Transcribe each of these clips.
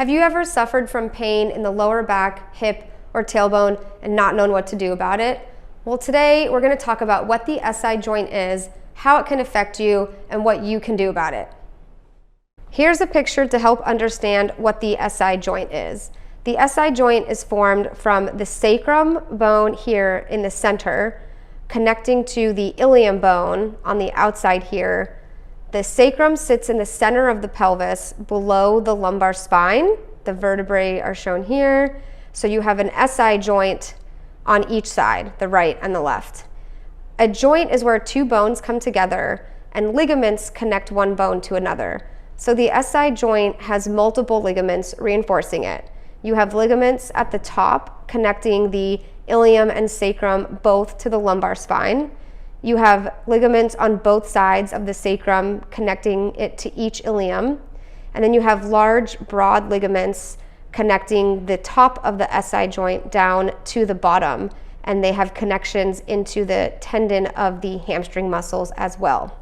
Have you ever suffered from pain in the lower back, hip, or tailbone and not known what to do about it? Well, today we're going to talk about what the SI joint is, how it can affect you, and what you can do about it. Here's a picture to help understand what the SI joint is. The SI joint is formed from the sacrum bone here in the center, connecting to the ilium bone on the outside here. The sacrum sits in the center of the pelvis below the lumbar spine. The vertebrae are shown here. So you have an SI joint on each side, the right and the left. A joint is where two bones come together and ligaments connect one bone to another. So the SI joint has multiple ligaments reinforcing it. You have ligaments at the top connecting the ilium and sacrum both to the lumbar spine. You have ligaments on both sides of the sacrum connecting it to each ilium. And then you have large, broad ligaments connecting the top of the SI joint down to the bottom. And they have connections into the tendon of the hamstring muscles as well.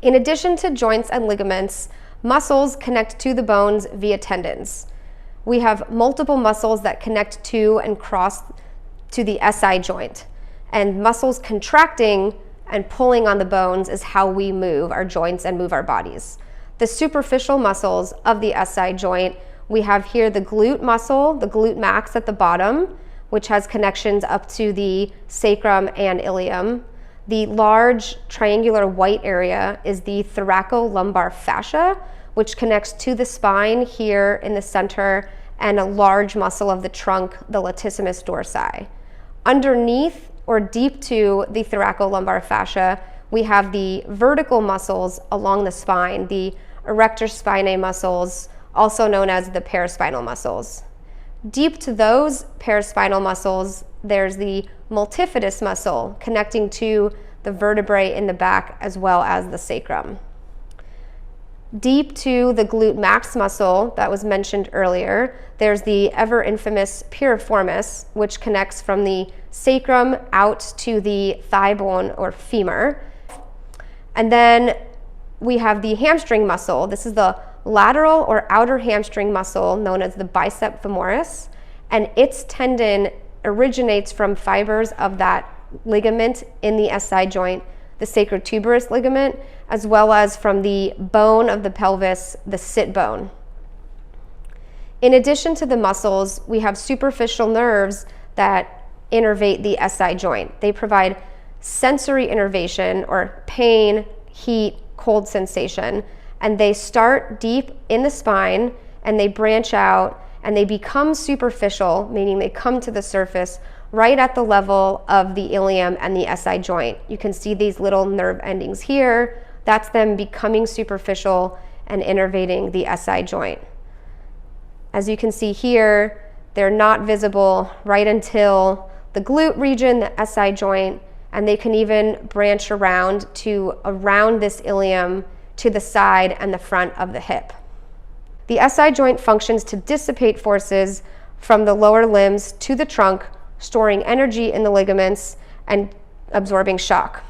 In addition to joints and ligaments, muscles connect to the bones via tendons. We have multiple muscles that connect to and cross to the SI joint. And muscles contracting and pulling on the bones is how we move our joints and move our bodies. The superficial muscles of the SI joint, we have here the glute muscle, the glute max at the bottom, which has connections up to the sacrum and ilium. The large triangular white area is the thoracolumbar fascia, which connects to the spine here in the center and a large muscle of the trunk, the latissimus dorsi. Underneath or deep to the thoracolumbar fascia, we have the vertical muscles along the spine, the erector spinae muscles, also known as the paraspinal muscles. Deep to those paraspinal muscles, there's the multifidus muscle connecting to the vertebrae in the back as well as the sacrum. Deep to the glute max muscle that was mentioned earlier, there's the ever infamous piriformis, which connects from the sacrum out to the thigh bone or femur. And then we have the hamstring muscle. This is the lateral or outer hamstring muscle known as the bicep femoris, and its tendon originates from fibers of that ligament in the SI joint, the sacrotuberous ligament, as well as from the bone of the pelvis, the sit bone. In addition to the muscles, we have superficial nerves that innervate the SI joint. They provide sensory innervation or pain, heat, cold sensation, and they start deep in the spine and they branch out and they become superficial, meaning they come to the surface right at the level of the ilium and the SI joint. You can see these little nerve endings here. That's them becoming superficial and innervating the SI joint. As you can see here, they're not visible right until the glute region, the SI joint, and they can even branch around to around this ilium to the side and the front of the hip. The SI joint functions to dissipate forces from the lower limbs to the trunk, storing energy in the ligaments and absorbing shock.